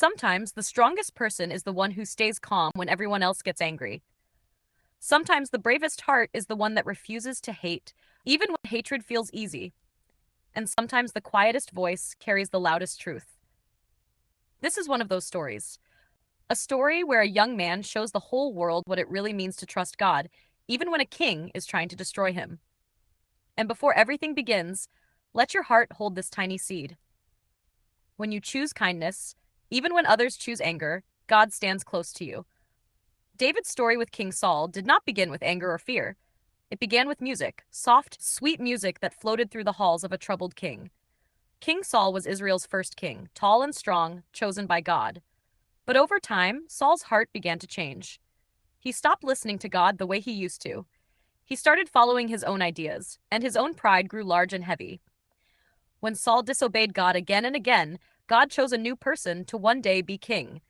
Sometimes the strongest person is the one who stays calm when everyone else gets angry. Sometimes the bravest heart is the one that refuses to hate, even when hatred feels easy. And sometimes the quietest voice carries the loudest truth. This is one of those stories. A story where a young man shows the whole world what it really means to trust God, even when a king is trying to destroy him. And before everything begins, let your heart hold this tiny seed. When you choose kindness, even when others choose anger, God stands close to you. David's story with King Saul did not begin with anger or fear. It began with music, soft, sweet music that floated through the halls of a troubled king. King Saul was Israel's first king, tall and strong, chosen by God. But over time, Saul's heart began to change. He stopped listening to God the way he used to. He started following his own ideas, and his own pride grew large and heavy. When Saul disobeyed God again and again, God chose a new person to one day be king.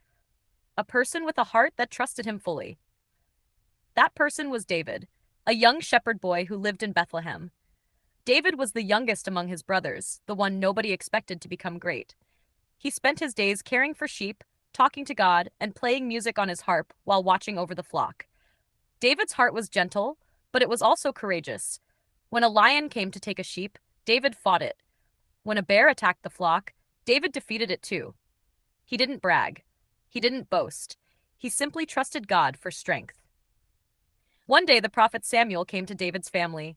A person with a heart that trusted him fully. That person was David, a young shepherd boy who lived in Bethlehem. David was the youngest among his brothers, the one nobody expected to become great. He spent his days caring for sheep, talking to God, and playing music on his harp while watching over the flock. David's heart was gentle, but it was also courageous. When a lion came to take a sheep, David fought it. When a bear attacked the flock, David defeated it too. He didn't brag. He didn't boast. He simply trusted God for strength. One day the prophet Samuel came to David's family.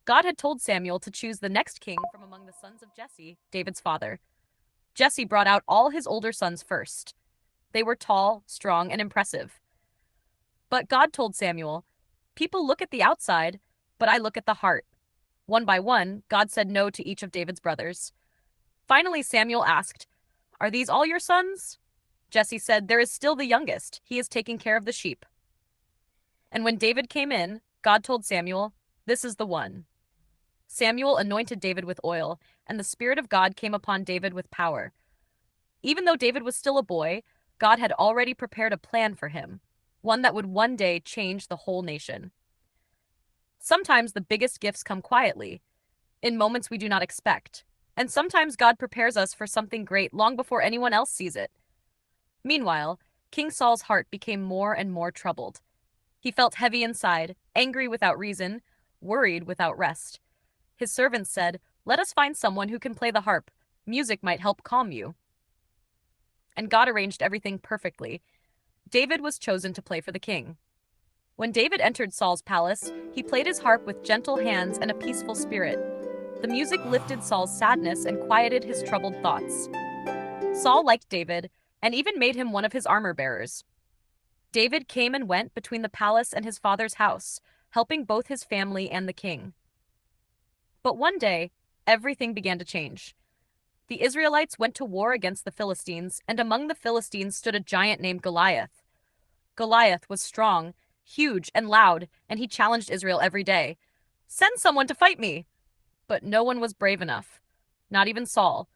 God had told Samuel to choose the next king from among the sons of Jesse, David's father. Jesse brought out all his older sons first. They were tall, strong, and impressive. But God told Samuel, "People look at the outside, but I look at the heart." One by one, God said no to each of David's brothers. Finally, Samuel asked, "Are these all your sons?" Jesse said, "There is still the youngest. He is taking care of the sheep." And when David came in, God told Samuel, "This is the one." Samuel anointed David with oil, and the Spirit of God came upon David with power. Even though David was still a boy, God had already prepared a plan for him, one that would one day change the whole nation. Sometimes the biggest gifts come quietly, in moments we do not expect, and sometimes God prepares us for something great long before anyone else sees it. Meanwhile, King Saul's heart became more and more troubled. He felt heavy inside, angry without reason, worried without rest. His servants said, "Let us find someone who can play the harp. Music might help calm you." And God arranged everything perfectly. David was chosen to play for the king. When David entered Saul's palace, he played his harp with gentle hands and a peaceful spirit. The music lifted Saul's sadness and quieted his troubled thoughts. Saul liked David and even made him one of his armor bearers. David came and went between the palace and his father's house, helping both his family and the king. But one day, everything began to change. The Israelites went to war against the Philistines, and among the Philistines stood a giant named Goliath. Goliath was strong, huge, and loud, and he challenged Israel every day. "Send someone to fight me!" But no one was brave enough, not even Saul.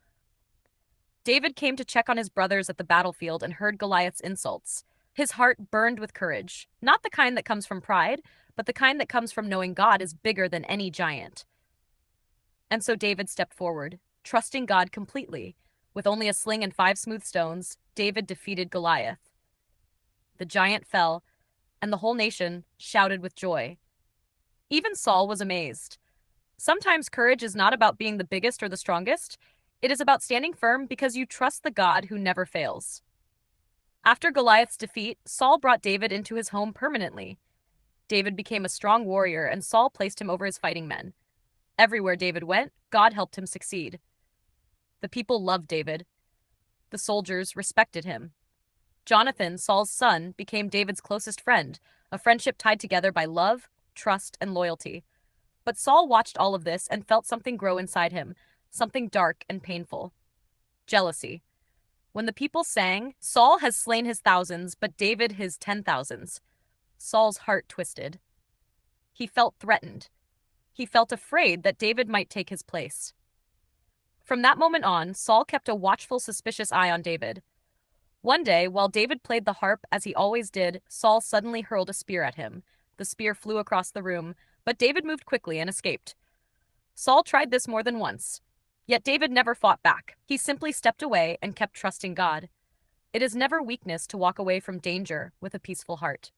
David came to check on his brothers at the battlefield and heard Goliath's insults. His heart burned with courage, not the kind that comes from pride, but the kind that comes from knowing God is bigger than any giant. And so David stepped forward, trusting God completely. With only a sling and 5 smooth stones, David defeated Goliath. The giant fell, and the whole nation shouted with joy. Even Saul was amazed. Sometimes courage is not about being the biggest or the strongest. It is about standing firm because you trust the God who never fails. After Goliath's defeat, Saul brought David into his home permanently. David became a strong warrior, and Saul placed him over his fighting men. Everywhere David went, God helped him succeed. The people loved David. The soldiers respected him. Jonathan, Saul's son, became David's closest friend, a friendship tied together by love, trust, and loyalty. But Saul watched all of this and felt something grow inside him, something dark and painful. Jealousy. When the people sang, "Saul has slain his thousands, but David his 10,000s," Saul's heart twisted. He felt threatened. He felt afraid that David might take his place. From that moment on, Saul kept a watchful, suspicious eye on David. One day, while David played the harp as he always did, Saul suddenly hurled a spear at him. The spear flew across the room, but David moved quickly and escaped. Saul tried this more than once. Yet David never fought back. He simply stepped away and kept trusting God. It is never weakness to walk away from danger with a peaceful heart.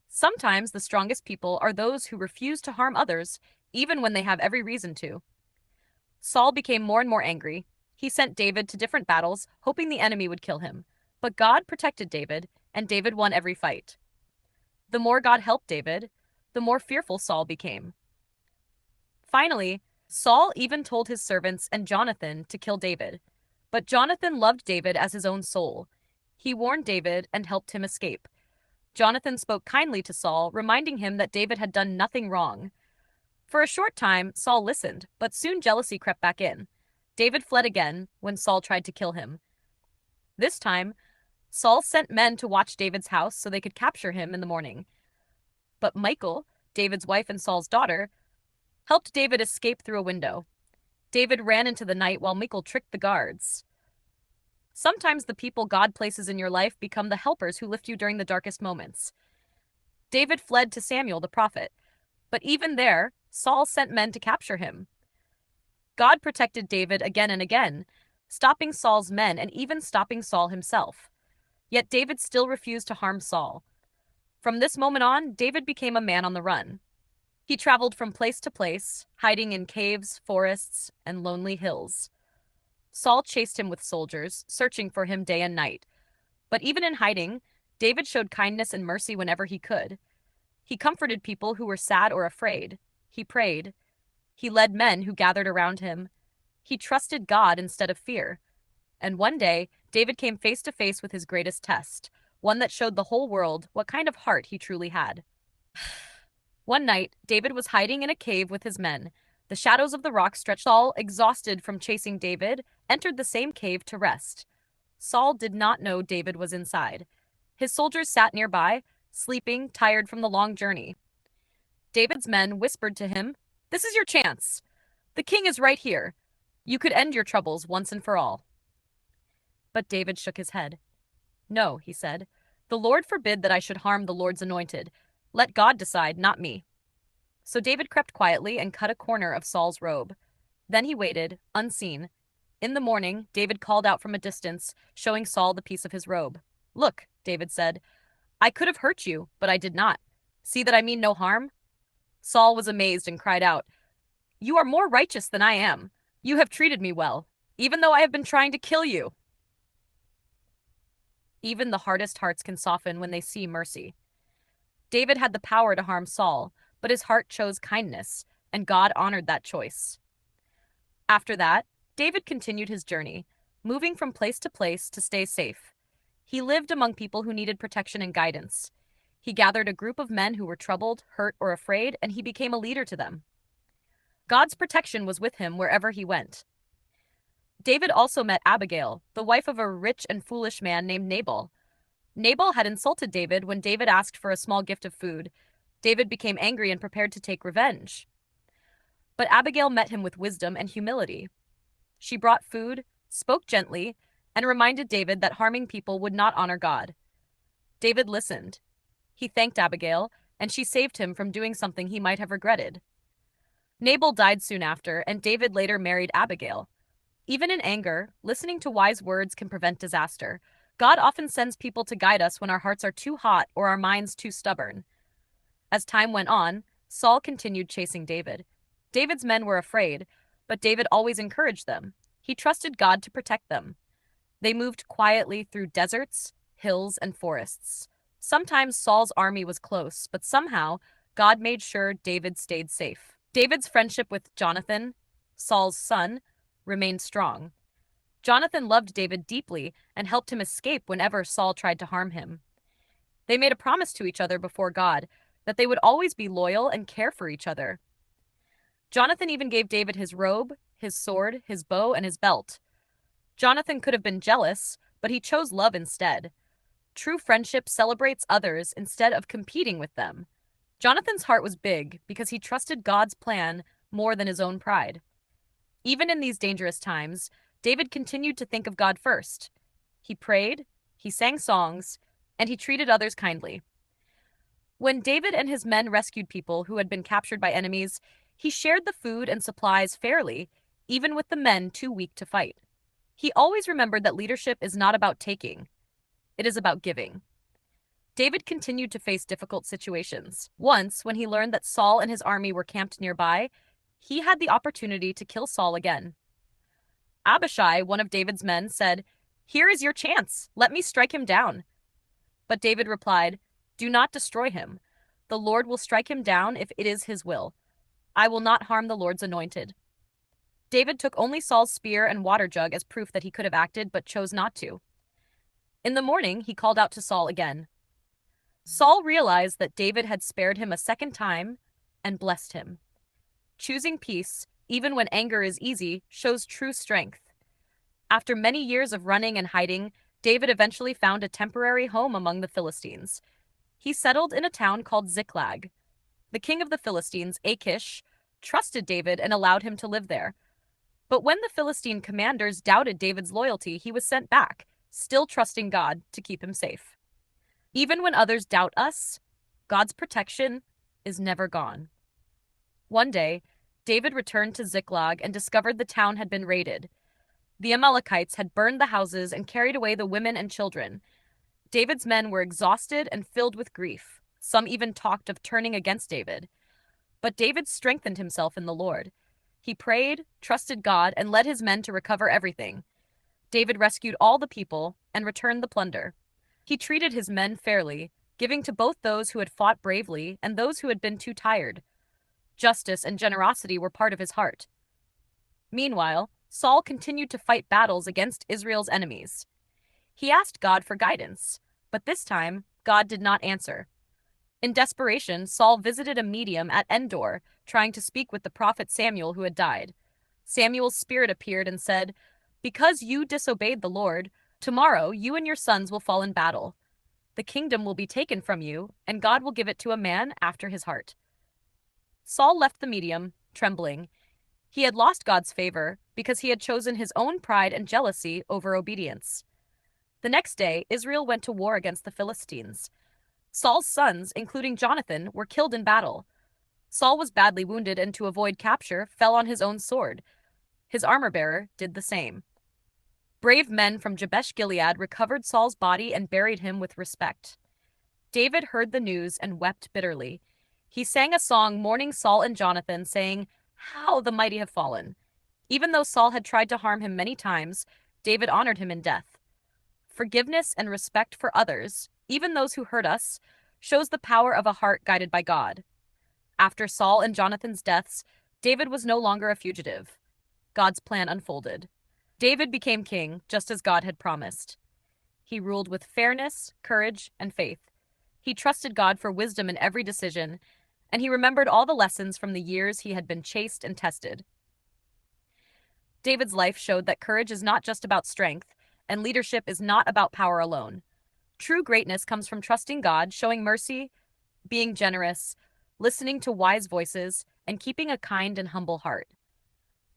Sometimes the strongest people are those who refuse to harm others, even when they have every reason to. Saul became more and more angry. He sent David to different battles, hoping the enemy would kill him. But God protected David, and David won every fight. The more God helped David, the more fearful Saul became. Finally, Saul even told his servants and Jonathan to kill David. But Jonathan loved David as his own soul. He warned David and helped him escape. Jonathan spoke kindly to Saul, reminding him that David had done nothing wrong. For a short time, Saul listened, but soon jealousy crept back in. David fled again when Saul tried to kill him. This time, Saul sent men to watch David's house so they could capture him in the morning. But Michal, David's wife and Saul's daughter, helped David escape through a window. David ran into the night while Michal tricked the guards. Sometimes the people God places in your life become the helpers who lift you during the darkest moments. David fled to Samuel the prophet, but even there, Saul sent men to capture him. God protected David again and again, stopping Saul's men and even stopping Saul himself. Yet David still refused to harm Saul. From this moment on, David became a man on the run. He traveled from place to place, hiding in caves, forests, and lonely hills. Saul chased him with soldiers, searching for him day and night. But even in hiding, David showed kindness and mercy whenever he could. He comforted people who were sad or afraid. He prayed. He led men who gathered around him. He trusted God instead of fear. And one day, David came face to face with his greatest test, one that showed the whole world what kind of heart he truly had. One night, David was hiding in a cave with his men. The shadows of the rock stretched. Saul, exhausted from chasing David, entered the same cave to rest. Saul did not know David was inside. His soldiers sat nearby, sleeping, tired from the long journey. David's men whispered to him, "This is your chance. The king is right here. You could end your troubles once and for all." But David shook his head. "No," he said. "The Lord forbid that I should harm the Lord's anointed. Let God decide, not me." So David crept quietly and cut a corner of Saul's robe. Then he waited, unseen. In the morning, David called out from a distance, showing Saul the piece of his robe. "Look," David said, "I could have hurt you, but I did not. See that I mean no harm?" Saul was amazed and cried out, "You are more righteous than I am. You have treated me well, even though I have been trying to kill you." Even the hardest hearts can soften when they see mercy. David had the power to harm Saul, but his heart chose kindness, and God honored that choice. After that, David continued his journey, moving from place to place to stay safe. He lived among people who needed protection and guidance. He gathered a group of men who were troubled, hurt, or afraid, and he became a leader to them. God's protection was with him wherever he went. David also met Abigail, the wife of a rich and foolish man named Nabal. Nabal had insulted David when David asked for a small gift of food. David became angry and prepared to take revenge. But Abigail met him with wisdom and humility. She brought food, spoke gently, and reminded David that harming people would not honor God. David listened. He thanked Abigail, and she saved him from doing something he might have regretted. Nabal died soon after, and David later married Abigail. Even in anger, listening to wise words can prevent disaster. God often sends people to guide us when our hearts are too hot or our minds too stubborn. As time went on, Saul continued chasing David. David's men were afraid, but David always encouraged them. He trusted God to protect them. They moved quietly through deserts, hills, and forests. Sometimes Saul's army was close, but somehow God made sure David stayed safe. David's friendship with Jonathan, Saul's son, remained strong. Jonathan loved David deeply and helped him escape whenever Saul tried to harm him. They made a promise to each other before God that they would always be loyal and care for each other. Jonathan even gave David his robe, his sword, his bow, and his belt. Jonathan could have been jealous, but he chose love instead. True friendship celebrates others instead of competing with them. Jonathan's heart was big because he trusted God's plan more than his own pride. Even in these dangerous times, David continued to think of God first. He prayed, he sang songs, and he treated others kindly. When David and his men rescued people who had been captured by enemies, he shared the food and supplies fairly, even with the men too weak to fight. He always remembered that leadership is not about taking, it is about giving. David continued to face difficult situations. Once, when he learned that Saul and his army were camped nearby, he had the opportunity to kill Saul again. Abishai, one of David's men, said, "Here is your chance. Let me strike him down." But David replied, "Do not destroy him. The Lord will strike him down if it is his will. I will not harm the Lord's anointed." David took only Saul's spear and water jug as proof that he could have acted, but chose not to. In the morning, he called out to Saul again. Saul realized that David had spared him a second time and blessed him. Choosing peace, even when anger is easy, shows true strength. After many years of running and hiding, David eventually found a temporary home among the Philistines. He settled in a town called Ziklag. The king of the Philistines, Achish, trusted David and allowed him to live there. But when the Philistine commanders doubted David's loyalty, he was sent back, still trusting God to keep him safe. Even when others doubt us, God's protection is never gone. One day, David returned to Ziklag and discovered the town had been raided. The Amalekites had burned the houses and carried away the women and children. David's men were exhausted and filled with grief. Some even talked of turning against David. But David strengthened himself in the Lord. He prayed, trusted God, and led his men to recover everything. David rescued all the people and returned the plunder. He treated his men fairly, giving to both those who had fought bravely and those who had been too tired. Justice and generosity were part of his heart. Meanwhile, Saul continued to fight battles against Israel's enemies. He asked God for guidance, but this time, God did not answer. In desperation, Saul visited a medium at Endor, trying to speak with the prophet Samuel who had died. Samuel's spirit appeared and said, "Because you disobeyed the Lord, tomorrow you and your sons will fall in battle. The kingdom will be taken from you, and God will give it to a man after his heart." Saul left the medium, trembling. He had lost God's favor because he had chosen his own pride and jealousy over obedience. The next day, Israel went to war against the Philistines. Saul's sons, including Jonathan, were killed in battle. Saul was badly wounded and, to avoid capture, fell on his own sword. His armor-bearer did the same. Brave men from Jabesh-Gilead recovered Saul's body and buried him with respect. David heard the news and wept bitterly. He sang a song mourning Saul and Jonathan, saying, "How the mighty have fallen." Even though Saul had tried to harm him many times, David honored him in death. Forgiveness and respect for others, even those who hurt us, shows the power of a heart guided by God. After Saul and Jonathan's deaths, David was no longer a fugitive. God's plan unfolded. David became king, just as God had promised. He ruled with fairness, courage, and faith. He trusted God for wisdom in every decision, and he remembered all the lessons from the years he had been chased and tested. David's life showed that courage is not just about strength, and leadership is not about power alone. True greatness comes from trusting God, showing mercy, being generous, listening to wise voices, and keeping a kind and humble heart.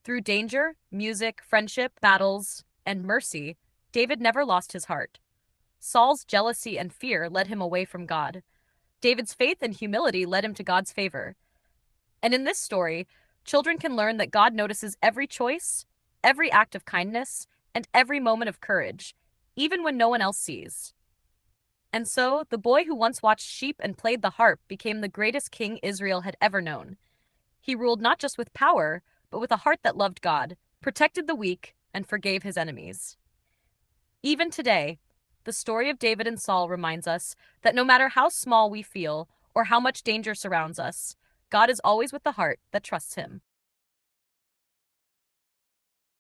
Through danger, music, friendship, battles, and mercy, David never lost his heart. Saul's jealousy and fear led him away from God. David's faith and humility led him to God's favor. And in this story, children can learn that God notices every choice, every act of kindness, and every moment of courage, even when no one else sees. And so, the boy who once watched sheep and played the harp became the greatest king Israel had ever known. He ruled not just with power, but with a heart that loved God, protected the weak, and forgave his enemies. Even today, the story of David and Saul reminds us that no matter how small we feel or how much danger surrounds us, God is always with the heart that trusts him.